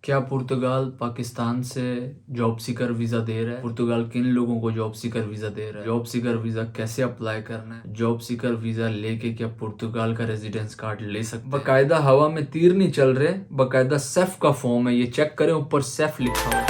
क्या पुर्तगाल पाकिस्तान से job seeker visa दे रहा है? पुर्तगाल किन लोगों को जॉब सीकर वीज़ा दे रहा है? जॉब सीकर वीज़ा कैसे अप्लाई करना है? जॉब सीकर वीज़ा लेके क्या पुर्तगाल का रेजिडेंस कार्ड ले सकते हैं? बकायदा हवा में तीर नहीं चल रहे, बकायदा सेफ का फॉर्म है, ये चेक करें, ऊपर सेफ लिखा हुआ है।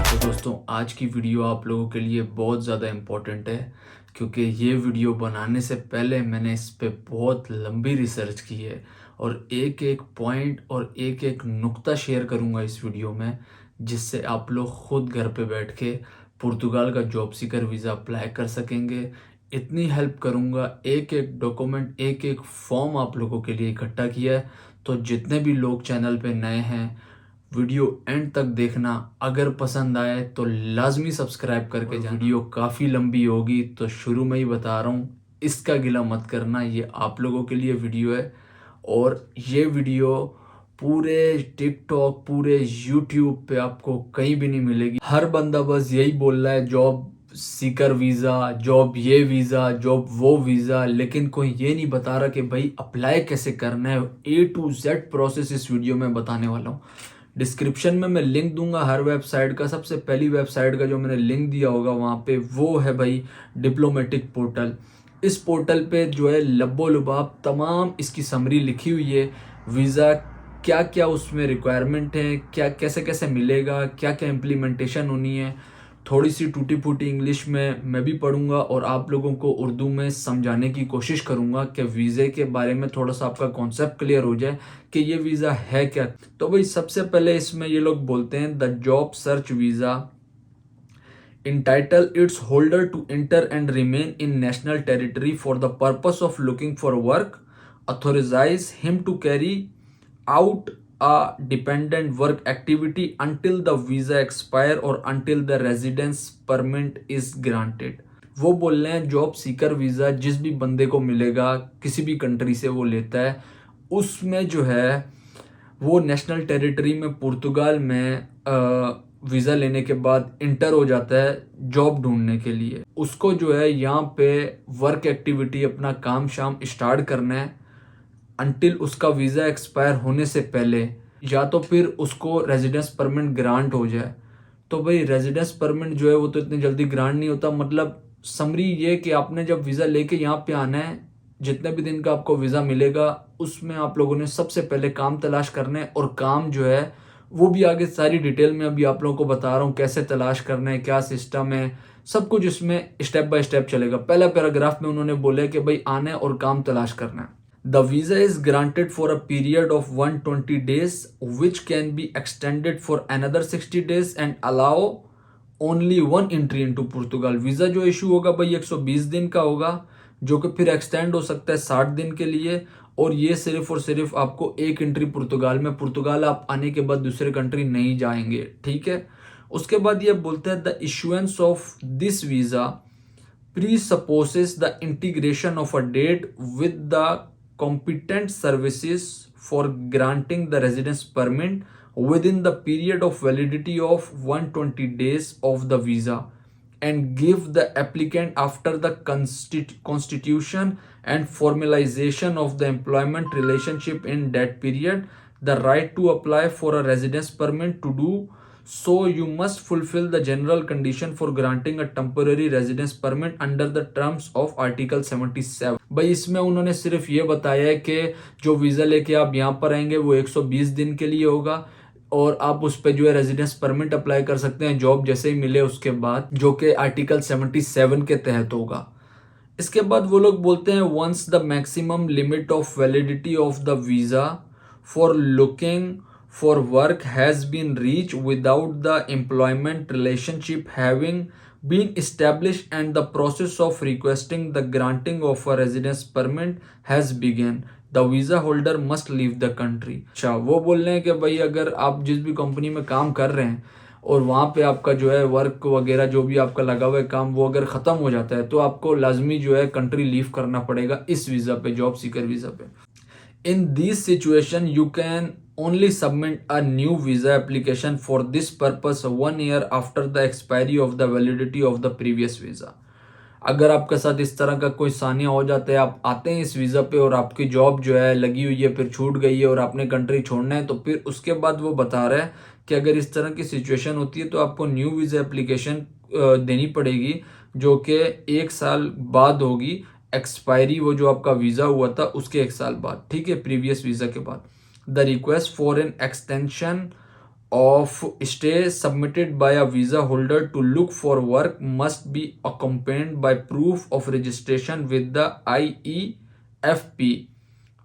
तो दोस्तों, आज की वीडियो आप लोगों के लिए बहुत ज़्यादा इम्पोर्टेंट है, क्योंकि ये वीडियो बनाने से पहले मैंने इस पे बहुत लंबी रिसर्च की है और एक एक पॉइंट और एक एक नुक्ता शेयर करूँगा इस वीडियो में, जिससे आप लोग खुद घर पे बैठ के पुर्तगाल का जॉब सीकर वीज़ा अप्लाई कर सकेंगे। इतनी हेल्प करूँगा, एक एक डॉक्यूमेंट, एक एक फॉर्म आप लोगों के लिए इकट्ठा किया है। तो जितने भी लोग चैनल पे नए हैं, वीडियो एंड तक देखना। अगर पसंद आए तो लाजमी सब्सक्राइब करके जाना। वीडियो काफ़ी लंबी होगी तो शुरू में ही बता रहा हूँ, इसका गिला मत करना, ये आप लोगों के लिए वीडियो है। और ये वीडियो पूरे टिकटॉक, पूरे यूट्यूब पे आपको कहीं भी नहीं मिलेगी। हर बंदा बस यही बोल रहा है, जॉब सीकर वीज़ा, जॉब ये वीज़ा, जॉब वो वीज़ा, लेकिन कोई ये नहीं बता रहा कि भाई अप्लाई कैसे करना है। A to Z प्रोसेस इस वीडियो में बताने वाला हूँ। डिस्क्रिप्शन में मैं लिंक दूंगा हर वेबसाइट का। सबसे पहली वेबसाइट का जो मैंने लिंक दिया होगा वहाँ पे, वो है भाई डिप्लोमेटिक पोर्टल। इस पोर्टल पे जो है लब्बो लुबाब तमाम इसकी समरी लिखी हुई है। वीज़ा क्या क्या उसमें रिक्वायरमेंट है, क्या कैसे कैसे मिलेगा, क्या क्या इम्प्लीमेंटेशन होनी है। थोड़ी सी टूटी फूटी इंग्लिश में मैं भी पढ़ूंगा और आप लोगों को उर्दू में समझाने की कोशिश करूंगा कि वीज़े के बारे में थोड़ा सा आपका कॉन्सेप्ट क्लियर हो जाए कि ये वीज़ा है क्या। तो भाई सबसे पहले इसमें ये लोग बोलते हैं, the job search visa entitle its holder to enter and remain in national territory for the purpose of looking for work, authorize him to carry out a dependent work activity until the visa expire or until the residence permit is granted। वो बोल रहे हैं job seeker visa जिस भी बंदे को मिलेगा, किसी भी कंट्री से वो लेता है, उसमें जो है वो नेशनल टेरिटरी में पुर्तगाल में वीज़ा लेने के बाद इंटर हो जाता है जॉब ढूंढने के लिए। उसको जो है यहाँ पे वर्क एक्टिविटी, अपना काम शाम स्टार्ट करना है अंटिल उसका वीज़ा एक्सपायर होने से पहले, या तो फिर उसको रेजिडेंस परमिट ग्रांट हो जाए। तो भाई रेजिडेंस परमिट जो है वो तो इतनी जल्दी ग्रांट नहीं होता। मतलब समरी ये कि आपने जब वीज़ा लेके यहाँ पे आना है, जितने भी दिन का आपको वीज़ा मिलेगा उसमें आप लोगों ने सबसे पहले काम तलाश करना है। और काम जो है वो भी आगे सारी डिटेल में अभी आप लोगों को बता रहा हूँ कैसे तलाश करना है, क्या सिस्टम है, सब कुछ इसमें स्टेप बाय स्टेप चलेगा। पहला पैराग्राफ में उन्होंने बोला है कि भाई आना है और काम तलाश करना है। The visa is granted for a period of 120 days, which can be extended for another 60 days and allow only one entry into Portugal। Visa जो इशू होगा भाई 120 दिन का होगा, जो कि फिर एक्सटेंड हो सकता है 60 दिन के लिए। और ये सिर्फ और सिर्फ आपको एक एंट्री पुर्तगाल में, पुर्तगाल आप आने के बाद दूसरे कंट्री नहीं जाएंगे, ठीक है। उसके बाद ये बोलते हैं, the issuance of this visa presupposes the integration of a date with the competent services for granting the residence permit within the period of validity of 120 days of the visa, and give the applicant, after the constitution and formalization of the employment relationship in that period, the right to apply for a residence permit। To do so you must fulfill the general condition for granting a temporary residence permit under the terms of article 77। भाई इसमें उन्होंने सिर्फ ये बताया है कि जो visa लेके आप यहाँ पर आएंगे वो 120 दिन के लिए होगा और आप उस पर जो है रेजिडेंस परमिट अप्लाई कर सकते हैं जॉब जैसे ही मिले उसके बाद, जो कि आर्टिकल 77 के तहत होगा। इसके बाद वो लोग बोलते हैं, once the maximum limit of validity of the visa for looking for work has been reached without the employment relationship having been established and the process of requesting the granting of a residence permit has begun, the visa holder must leave the country। अच्छा, वो बोल रहे हैं कि भाई अगर आप जिस भी कंपनी में काम कर रहे हैं और वहाँ पे आपका जो है वर्क वगैरह जो भी आपका लगा हुआ है काम, वो अगर ख़त्म हो जाता है तो आपको लाजमी जो है कंट्री लीव करना पड़ेगा इस वीज़ा पे, जॉब सीकर वीज़ा पे। In this situation, you can only submit a new visa application for this purpose 1 year after the expiry of the validity of the previous visa। अगर आपके साथ इस तरह का कोई सानिया हो जाता है, आप आते हैं इस वीज़ा पे और आपकी जॉब जो है लगी हुई है फिर छूट गई है और आपने कंट्री छोड़ना है, तो फिर उसके बाद वो बता रहा है कि अगर इस तरह की सिचुएशन होती है तो आपको न्यू वीज़ा एप्लीकेशन देनी पड़ेगी, जो कि 1 साल बाद होगी एक्सपायरी, वो जो आपका वीज़ा हुआ था उसके 1 साल बाद, ठीक है, प्रीवियस वीज़ा के बाद। The request for an extension of stay submitted by a visa holder to look for work must be accompanied by proof of registration with the IEFP,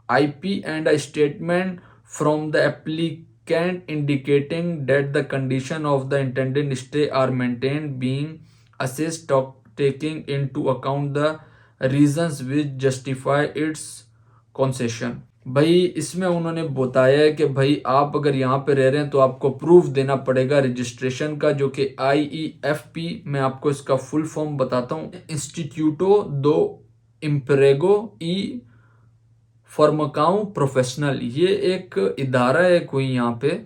IP, and a statement from the applicant indicating that the condition of the intended stay are maintained, being assessed, taking into account the reasons which justify its concession। भाई इसमें उन्होंने बताया है कि भाई आप अगर यहाँ पे रह रहे हैं तो आपको प्रूफ देना पड़ेगा रजिस्ट्रेशन का, जो कि IEFP, मैं आपको इसका फुल फॉर्म बताता हूँ, इंस्टीट्यूटो दो इम्प्रेगो ई फॉर्मकाउ प्रोफेशनल, ये एक इदारा है कोई यहाँ पे,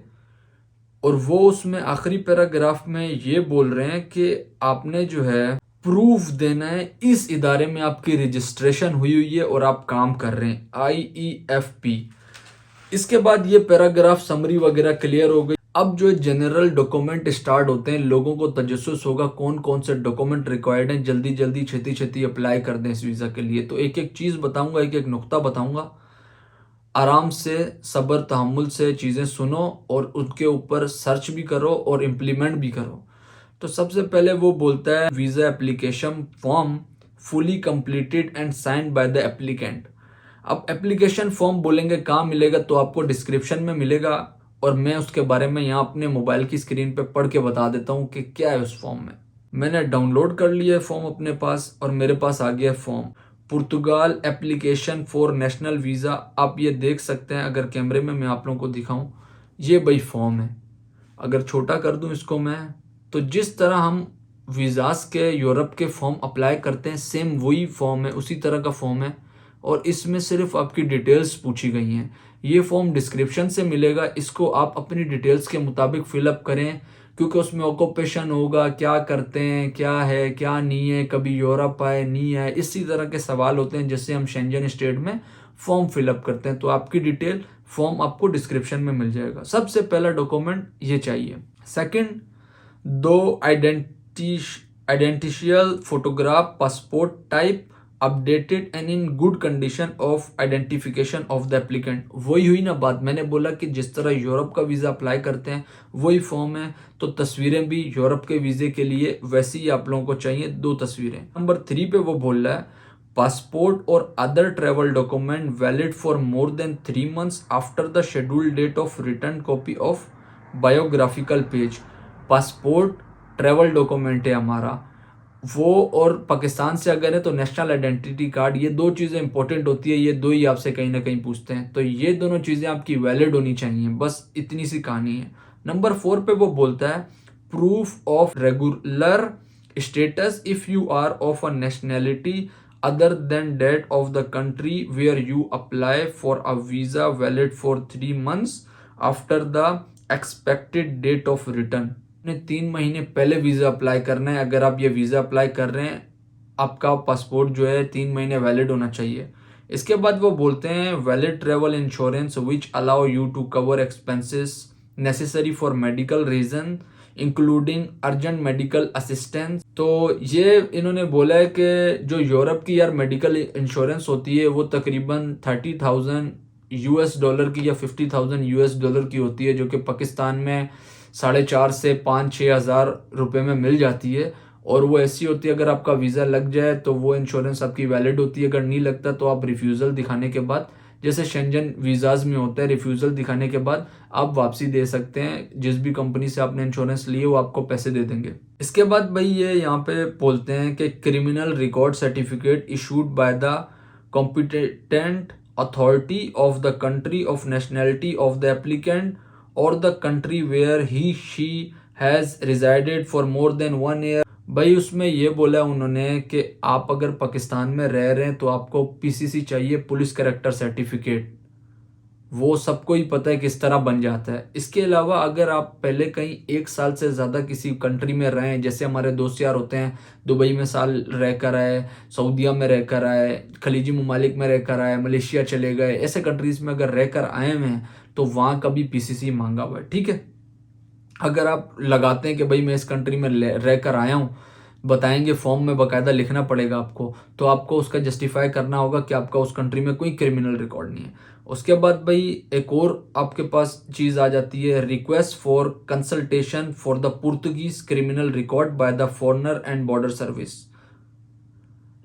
और वो उसमें आखिरी पैराग्राफ में ये बोल रहे हैं कि आपने जो है प्रूफ देना है इस इदारे में आपकी रजिस्ट्रेशन हुई हुई है और आप काम कर रहे हैं, IEFP। इसके बाद ये पैराग्राफ समरी वगैरह क्लियर हो गई। अब जो जनरल डॉक्यूमेंट स्टार्ट होते हैं, लोगों को तजस्सुस होगा कौन कौन से डॉक्यूमेंट रिक्वायर्ड हैं, जल्दी जल्दी छेती छेती अप्लाई कर दें इस वीज़ा के लिए। तो एक एक चीज़ बताऊंगा, एक एक नुक्ता बताऊंगा, आराम से सब्र तहम्मुल से चीज़ें सुनो और उनके ऊपर सर्च भी करो और इम्प्लीमेंट भी करो। तो सबसे पहले वो बोलता है visa application form fully completed and signed by the applicant. अब एप्लीकेशन फॉर्म बोलेंगे कहाँ मिलेगा, तो आपको डिस्क्रिप्शन में मिलेगा, और मैं उसके बारे में यहाँ अपने मोबाइल की स्क्रीन पे पढ़ के बता देता हूँ कि क्या है उस फॉर्म में। मैंने डाउनलोड कर लिया है फॉर्म अपने पास और मेरे पास आ गया है form, Portugal application for national visa. आप ये देख सकते हैं, अगर कैमरे में मैं आप लोगों को दिखाऊं, ये भाई फॉर्म है। अगर छोटा कर दूं इसको मैं, तो जिस तरह हम वीज़ास के यूरोप के फॉर्म अप्लाई करते हैं सेम वही फॉर्म है, उसी तरह का फॉर्म है, और इसमें सिर्फ आपकी डिटेल्स पूछी गई हैं। ये फॉर्म डिस्क्रिप्शन से मिलेगा, इसको आप अपनी डिटेल्स के मुताबिक फिलअप करें, क्योंकि उसमें ऑक्यूपेशन होगा, क्या करते हैं, क्या है क्या नहीं है, कभी यूरोप आए नहीं आए, इसी तरह के सवाल होते हैं जिससे हम शेंजन स्टेट में फॉर्म फिलअप करते हैं। तो आपकी डिटेल फॉर्म आपको डिस्क्रिप्शन में मिल जाएगा। सबसे पहला डॉक्यूमेंट ये चाहिए। सेकंड, दो identical photograph passport type updated and in good condition of identification of the applicant. वही हुई ना बात, मैंने बोला कि जिस तरह यूरोप का वीज़ा अप्लाई करते हैं वही फॉर्म है, तो तस्वीरें भी यूरोप के वीज़े के लिए वैसी ही आप लोगों को चाहिए, 2 तस्वीरें। नंबर 3 पे वो बोल रहा है पासपोर्ट और other travel document valid for more than 3 months after the scheduled date of return copy of biographical page. Passport travel document है हमारा वो, और पाकिस्तान से अगर है तो नेशनल आइडेंटिटी कार्ड। ये 2 चीज़ें इंपॉर्टेंट होती है, ये 2 ही आपसे कहीं ना कहीं पूछते हैं, तो ये दोनों चीज़ें आपकी वैलिड होनी चाहिए, बस इतनी सी कहानी है। नंबर 4 पे वो बोलता है proof of regular status if you are of a nationality other than that of the country where you apply for a visa valid for 3 months after the expected date of return। 3 महीने पहले visa apply करना है। अगर आप ये visa apply कर रहे हैं, आपका पासपोर्ट जो है 3 महीने वैलिड होना चाहिए। इसके बाद वो बोलते हैं valid travel insurance which allow you to cover expenses necessary for medical reason including urgent medical assistance. तो ये इन्होंने बोला है कि जो यूरोप की यार मेडिकल इंश्योरेंस होती है वो तकरीबन $30,000 की या $50,000 की होती है, जो कि पाकिस्तान में 4,500 से 5-6 हज़ार रुपये में मिल जाती है। और वो ऐसी होती है अगर आपका वीज़ा लग जाए तो वो इंश्योरेंस आपकी वैलिड होती है, अगर नहीं लगता तो आप रिफ्यूज़ल दिखाने के बाद, जैसे शेंजन वीज़ाज में होता है, रिफ्यूज़ल दिखाने के बाद आप वापसी दे सकते हैं। जिस भी कंपनी से आपने इंश्योरेंस लिए वो आपको पैसे दे देंगे। इसके बाद भाई ये यहाँ पे बोलते हैं कि criminal record certificate issued by the competent authority of the country of nationality of the applicant और the country where he she has resided for more than 1 year। भाई उसमें ये बोला उन्होंने कि आप अगर पाकिस्तान में रह रहे हैं तो आपको PCC चाहिए, पुलिस कैरेक्टर सर्टिफिकेट। वो सबको ही पता है किस तरह बन जाता है। इसके अलावा अगर आप पहले कहीं 1 साल से ज़्यादा किसी कंट्री में रहें, जैसे हमारे दोस्त यार होते हैं, दुबई में साल रह कर आए, सऊदीया में रह कर आए, खलीजी ममालिक में रह कर आए, मलेशिया चले गए, ऐसे कंट्रीज़ में अगर रह कर आए हुए हैं तो वहाँ का भी पीसीसी मांगा हुआ है, ठीक है। अगर आप लगाते हैं कि भाई मैं इस कंट्री में रह कर आया हूँ, बताएंगे फॉर्म में बाकायदा लिखना पड़ेगा आपको, तो आपको उसका जस्टिफाई करना होगा कि आपका उस कंट्री में कोई क्रिमिनल रिकॉर्ड नहीं है। उसके बाद भाई एक और आपके पास चीज़ आ जाती है, request for consultation for the Portuguese criminal record by the foreigner and border service,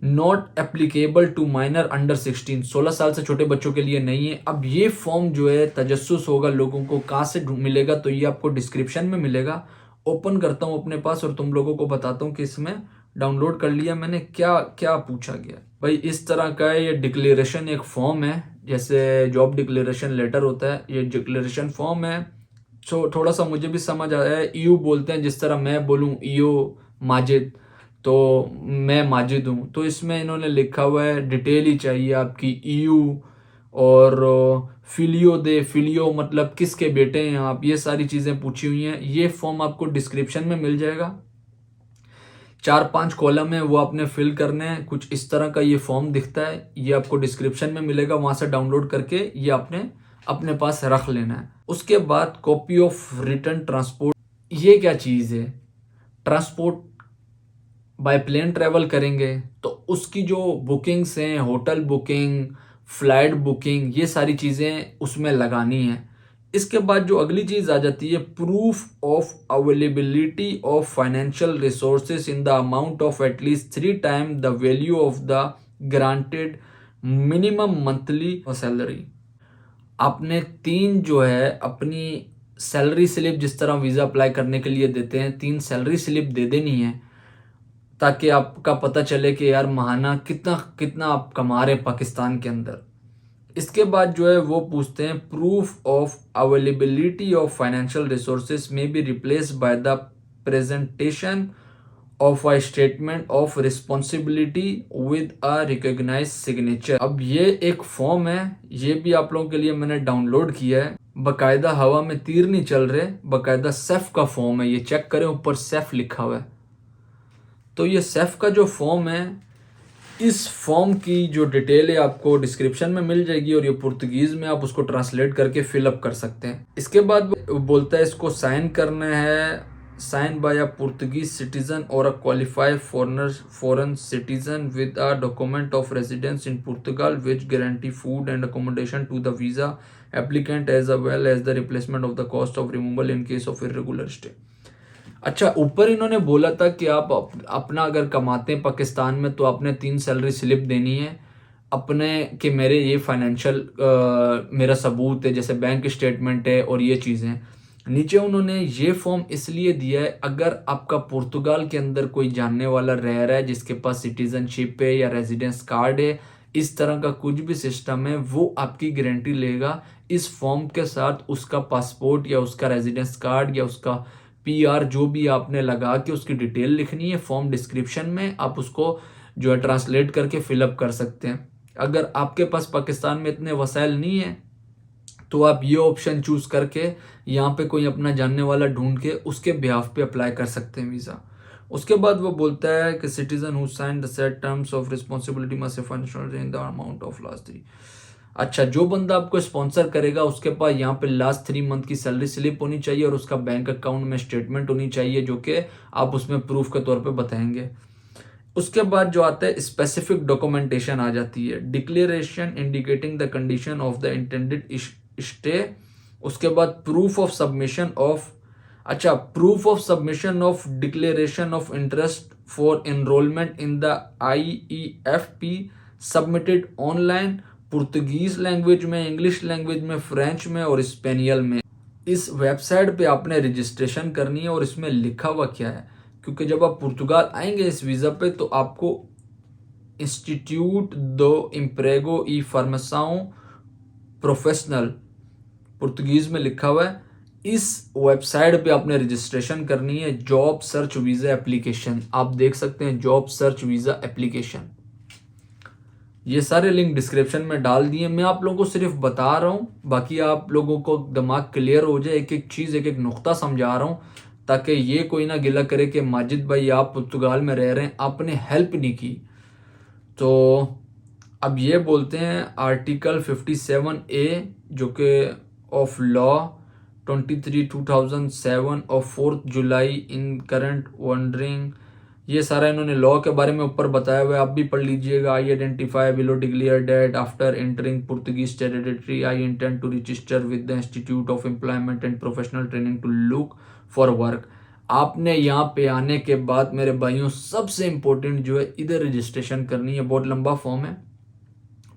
not applicable to minor under 16, 16 साल से छोटे बच्चों के लिए नहीं है। अब ये फॉर्म जो है तजस्सुस होगा लोगों को, कहाँ से मिलेगा, तो ये आपको डिस्क्रिप्शन में मिलेगा। ओपन करता हूँ अपने पास और तुम लोगों को बताता हूँ कि इसमें डाउनलोड कर लिया मैंने, क्या क्या पूछा गया। भाई इस तरह का है ये डिक्लेरेशन, एक फॉर्म है, जैसे जॉब डिक्लेरेशन लेटर होता है, ये डिक्लेरेशन फॉर्म है। थोड़ा सा मुझे भी समझ आया है, ईयू बोलते हैं, जिस तरह मैं बोलूँ ईयू माजिद, तो मैं माजिद हूँ, तो इसमें इन्होंने लिखा हुआ है डिटेल ही चाहिए आपकी, ईयू और फिलियो दे, फिलियो मतलब किसके बेटे हैं आप, ये सारी चीज़ें पूछी हुई हैं। ये फॉर्म आपको डिस्क्रिप्शन में मिल जाएगा, 4-5 कॉलम है वो आपने फिल करने हैं, कुछ इस तरह का ये फॉर्म दिखता है, ये आपको डिस्क्रिप्शन में मिलेगा, वहां से डाउनलोड करके ये आपने अपने पास रख लेना है। उसके बाद कॉपी ऑफ रिटर्न ट्रांसपोर्ट, ये क्या चीज़ है, ट्रांसपोर्ट बाय प्लेन ट्रेवल करेंगे तो उसकी जो बुकिंग्स हैं, होटल बुकिंग, फ्लाइट बुकिंग, ये सारी चीज़ें उसमें लगानी है। इसके बाद जो अगली चीज़ आ जाती है, proof of availability of financial resources in the amount of at least 3 time the value of the granted minimum monthly salary. आपने 3 जो है अपनी सैलरी स्लिप, जिस तरह वीज़ा अप्लाई करने के लिए देते हैं, 3 सैलरी स्लिप दे देनी है, ताकि आपका पता चले कि यार महाना कितना कितना आप कमा रहे हैं पाकिस्तान के अंदर। इसके बाद जो है वो पूछते हैं, proof of availability of financial resources may be replace by the presentation of a statement of responsibility with a recognise signature. अब ये एक फॉर्म है, ये भी आप लोगों के लिए मैंने डाउनलोड किया है, बाकायदा हवा में तीर नहीं चल रहे, बाकायदा सेफ का फॉर्म है, ये चेक करें ऊपर सेफ लिखा हुआ है। तो ये सेफ का जो फॉर्म है, इस फॉर्म की जो डिटेल है आपको डिस्क्रिप्शन में मिल जाएगी, और ये पुर्तगीज में आप उसको ट्रांसलेट करके फिलअप कर सकते हैं। इसके बाद वो बोलता है इसको साइन करना है, sign by a Portuguese citizen और a qualified foreign citizen with a document of residence in Portugal which guarantee food and accommodation to the visa applicant as well as the replacement of the cost of removal in case of irregular stay. अच्छा, ऊपर इन्होंने बोला था कि आप अपना अगर कमाते हैं पाकिस्तान में तो आपने 3 सैलरी स्लिप देनी है अपने, कि मेरे ये फाइनेंशियल मेरा सबूत है, जैसे बैंक स्टेटमेंट है और ये चीज़ें। नीचे उन्होंने ये फॉर्म इसलिए दिया है, अगर आपका पुर्तगाल के अंदर कोई जानने वाला रह रहा है जिसके पास सिटीजनशिप है या रेजिडेंस कार्ड है, इस तरह का कुछ भी सिस्टम है, वो आपकी गारंटी लेगा इस फॉर्म के साथ। उसका पासपोर्ट या उसका रेजिडेंस कार्ड या उसका पीआर जो भी आपने लगा के उसकी डिटेल लिखनी है, फॉर्म डिस्क्रिप्शन में आप उसको जो है ट्रांसलेट करके फिलअप कर सकते हैं। अगर आपके पास पाकिस्तान में इतने वसाइल नहीं है तो आप ये ऑप्शन चूज करके यहाँ पे कोई अपना जानने वाला ढूंढ के उसके बिहाफ पे अप्लाई कर सकते हैं वीज़ा। उसके बाद वो बोलता है कि citizen who sign the set terms of responsibility must financial in the amount of last 3। अच्छा, जो बंदा आपको स्पॉन्सर करेगा उसके पास यहाँ पे लास्ट 3 मंथ की सैलरी स्लिप होनी चाहिए और उसका बैंक अकाउंट में स्टेटमेंट होनी चाहिए, जो कि आप उसमें प्रूफ के तौर पे बताएंगे। उसके बाद जो आता है स्पेसिफिक डॉक्यूमेंटेशन आ जाती है, declaration indicating the condition of the intended stay. उसके बाद प्रूफ ऑफ सबमिशन ऑफ, अच्छा, proof of submission of declaration of interest for enrolment in the IEFP submitted online, Portuguese language में, इंग्लिश लैंग्वेज में, French में और spaniel में। इस website पे आपने रजिस्ट्रेशन करनी है और इसमें लिखा हुआ क्या है, क्योंकि जब आप पुर्तगाल आएंगे इस वीज़ा पे तो आपको इंस्टीट्यूट दो इम्प्रेगो ई फार्मेसाओं प्रोफेशनल, पुर्तगीज में लिखा हुआ है, इस वेबसाइट पे आपने रजिस्ट्रेशन करनी है। जॉब सर्च वीज़ा एप्लीकेशन आप देख सकते हैं, जॉब सर्च वीज़ा एप्लीकेशन। ये सारे लिंक डिस्क्रिप्शन में डाल दिए। मैं आप लोगों को सिर्फ बता रहा हूँ, बाकी आप लोगों को दिमाग क्लियर हो जाए, एक एक चीज़ एक एक नुक्ता समझा रहा हूँ, ताकि ये कोई ना गिला करे कि माजिद भाई आप पुर्तगाल में रह रहे हैं, आपने हेल्प नहीं की। तो अब ये बोलते हैं आर्टिकल 57A जो कि of law 23/2007 of 4 July in current wondering, ये सारा इन्होंने लॉ के बारे में ऊपर बताया हुआ है, आप भी पढ़ लीजिएगा। I identify below declare date after entering Portuguese territory I intend to register with the institute of employment and professional training to look for work. आपने यहाँ पे आने के बाद मेरे भाइयों सबसे इंपॉर्टेंट जो है इधर रजिस्ट्रेशन करनी है। बहुत लंबा फॉर्म है।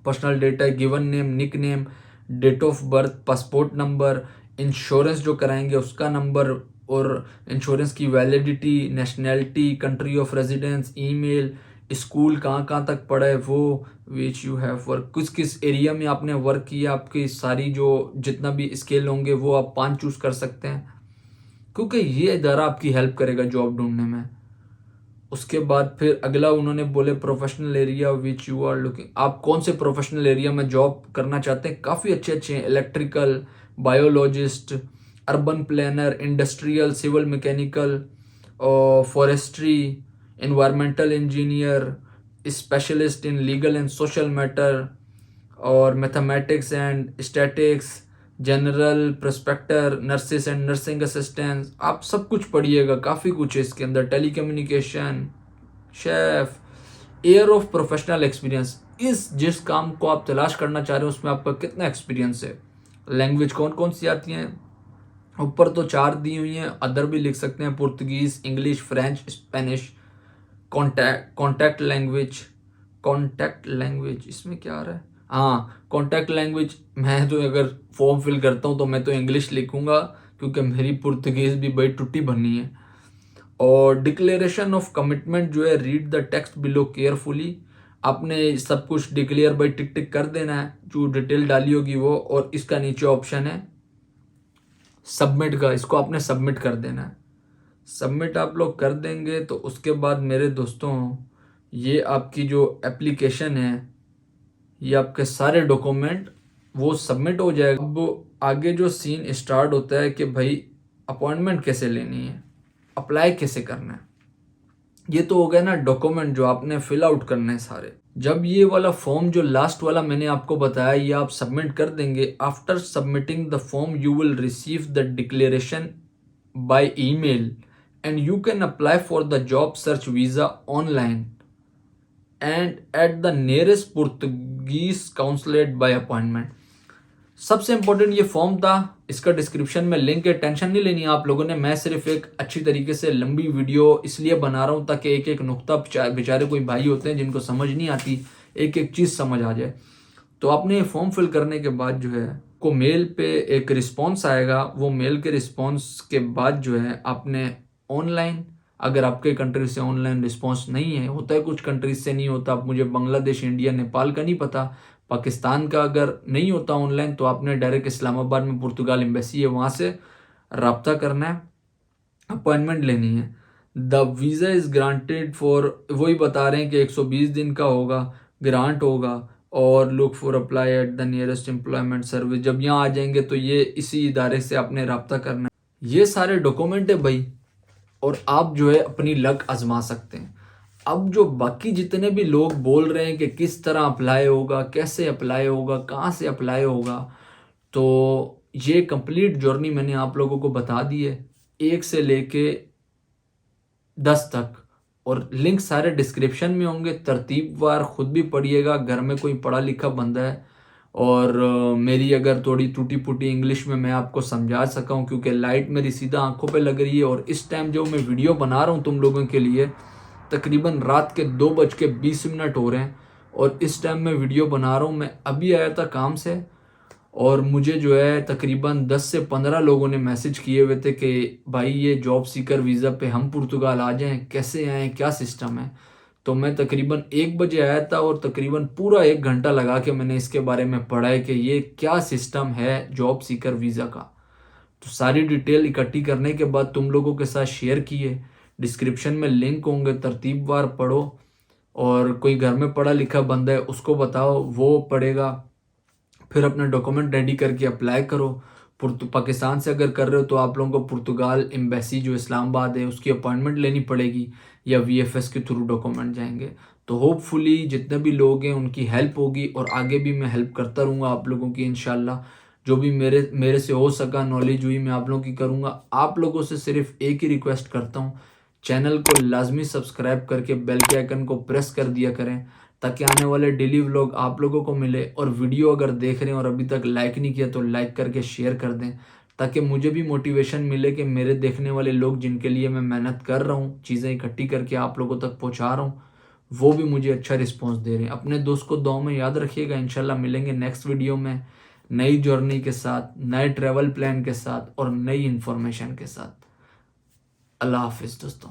Personal data, given name, nick name, date of birth, passport number, insurance जो कराएंगे उसका नंबर और इंश्योरेंस की validity, nationality, country of residence, email, school कहाँ कहाँ तक पढ़ा है वो, विच यू हैव वर्क, किस किस एरिया में आपने वर्क किया, आपकी सारी जो जितना भी स्केल होंगे वो आप 5 चूज कर सकते हैं, क्योंकि ये इदारा आपकी हेल्प करेगा जॉब ढूंढने में। उसके बाद फिर अगला उन्होंने बोले professional area which you are looking, आप कौन से प्रोफेशनल एरिया में जॉब करना चाहते हैं। काफ़ी अच्छे अच्छे हैं, electrical, biologist, urban planner, industrial, civil mechanical, forestry, environmental engineer, specialist in legal and social matter, और mathematics and statics, general prospector, nurses and nursing assistant, आप सब कुछ पढ़िएगा, काफ़ी कुछ है इसके अंदर। Telecommunication, chef, year of professional experience, इस जिस काम को आप तलाश करना चाह रहे हो उसमें आपका कितना एक्सपीरियंस है। लैंग्वेज कौन कौन सी आती हैं, ऊपर तो 4 दी हुई हैं, अदर भी लिख सकते हैं, Portuguese, English, French, Spanish. Contact language, contact language इसमें क्या आ रहा है, हाँ कॉन्टैक्ट लैंग्वेज, मैं तो अगर फॉर्म फिल करता हूँ तो मैं तो इंग्लिश लिखूंगा क्योंकि मेरी पुर्तगीज भी बड़ी टुट्टी बनी है। और डिक्लेरेशन ऑफ कमिटमेंट जो है, read the text below carefully, आपने सब कुछ डिक्लेयर बाई टिक टिक कर देना है, जो डिटेल डाली होगी वो, और इसका नीचे ऑप्शन है सबमिट का, इसको आपने सबमिट कर देना है। सबमिट आप लोग कर देंगे तो उसके बाद मेरे दोस्तों ये आपकी जो एप्लीकेशन है, ये आपके सारे डॉक्यूमेंट वो सबमिट हो जाएगा। अब आगे जो सीन स्टार्ट होता है कि भाई अपॉइंटमेंट कैसे लेनी है, अप्लाई कैसे करना है। ये तो हो गया ना डॉक्यूमेंट जो आपने फिल आउट करने हैं सारे। जब ये वाला फॉर्म जो लास्ट वाला मैंने आपको बताया ये आप सबमिट कर देंगे, after submitting the form you will receive the declaration by email and you can apply for the job search visa online and at the nearest Portuguese consulate bye appointment. सबसे important ये form था, इसका description में link है, tension नहीं लेनी आप लोगों ने। मैं सिर्फ एक अच्छी तरीके से लंबी वीडियो इसलिए बना रहा हूँ ताकि एक एक नुक्ता, बेचारे कोई भाई होते हैं जिनको समझ नहीं आती, एक एक चीज़ समझ आ जाए। तो आपने ये फॉर्म फिल करने के बाद जो है को मेल पे एक रिस्पॉन्स आएगा, वो मेल के रिस्पॉन्स के बाद जो है आपने ऑनलाइन, अगर आपके कंट्री से ऑनलाइन रिस्पॉन्स नहीं है, होता है कुछ कंट्रीज से नहीं होता, मुझे बांग्लादेश, इंडिया, नेपाल का नहीं पता, पाकिस्तान का अगर नहीं होता ऑनलाइन तो आपने डायरेक्ट इस्लामाबाद में पुर्तगाल एम्बेसी है वहाँ से रब्ता करना है, अपॉइंटमेंट लेनी है। The visa is granted for, वही बता रहे हैं कि 120 दिन का होगा, ग्रांट होगा, और look for apply at the nearest employment service. जब यहाँ आ जाएंगे तो ये इसी इदारे से आपने रब्ता करना है। ये सारे डॉक्यूमेंट है भाई, और आप जो है अपनी लक आजमा सकते हैं। अब जो बाकी जितने भी लोग बोल रहे हैं कि किस तरह अप्लाई होगा, कैसे अप्लाई होगा, कहाँ से अप्लाई होगा, तो ये कंप्लीट जर्नी मैंने आप लोगों को बता दी है, 1 से लेके 10 तक, और लिंक सारे डिस्क्रिप्शन में होंगे। तरतीबवार खुद भी पढ़िएगा, घर में कोई पढ़ा लिखा बंदा है, और मेरी अगर थोड़ी टूटी फूटी इंग्लिश में मैं आपको समझा सका हूँ, क्योंकि लाइट मेरी सीधा आंखों पे लग रही है, और इस टाइम जो मैं वीडियो बना रहा हूँ तुम लोगों के लिए तकरीबन रात के 2:20 हो रहे हैं, और इस टाइम मैं वीडियो बना रहा हूँ। मैं अभी आया था काम से, और मुझे जो है तकरीबन 10 से 15 लोगों ने मैसेज किए हुए थे कि भाई ये जॉब सीकर वीज़ा पे हम पुर्तगाल आ जाएं, कैसे आएँ, क्या सिस्टम है। तो मैं तकरीबन 1 बजे आया था, और तकरीबन पूरा 1 घंटा लगा के मैंने इसके बारे में पढ़ा है कि ये क्या सिस्टम है जॉब सीकर वीज़ा का। तो सारी डिटेल इकट्ठी करने के बाद तुम लोगों के साथ शेयर किए, डिस्क्रिप्शन में लिंक होंगे, तरतीबवार पढ़ो, और कोई घर में पढ़ा लिखा बंदा है उसको बताओ, वो पढ़ेगा। फिर अपने डॉक्यूमेंट रेडी करके अप्लाई करो। पाकिस्तान से अगर कर रहे हो तो आप लोगों को पुर्तगाल एम्बेसी जो इस्लामाबाद है उसकी अपॉइंटमेंट लेनी पड़ेगी, या वीएफएस के थ्रू डॉक्यूमेंट जाएंगे। तो होपफुली जितने भी लोग हैं उनकी हेल्प होगी, और आगे भी मैं हेल्प करता रहूँगा आप लोगों की इंशाल्लाह। जो भी मेरे मेरे से हो सका नॉलेज हुई मैं आप लोगों की करूँगा। आप लोगों से सिर्फ एक ही रिक्वेस्ट करता हूँ, चैनल को लाजमी सब्सक्राइब करके बेल के आइकन को प्रेस कर दिया करें, ताकि आने वाले डेली व्लॉग आप लोगों को मिले। और वीडियो अगर देख रहे हैं और अभी तक लाइक नहीं किया तो लाइक करके शेयर कर दें, ताकि मुझे भी मोटिवेशन मिले कि मेरे देखने वाले लोग जिनके लिए मैं मेहनत कर रहा हूँ, चीज़ें इकट्ठी करके आप लोगों तक पहुँचा रहा हूँ, वो भी मुझे अच्छा रिस्पॉन्स दे रहे हैं। अपने दोस्त को दुआ में याद रखिएगा। इंशाल्लाह मिलेंगे नेक्स्ट वीडियो में नई जर्नी के साथ, नए ट्रैवल प्लान के साथ और नई इन्फॉर्मेशन के साथ। अल्लाह हाफिज़ दोस्तों।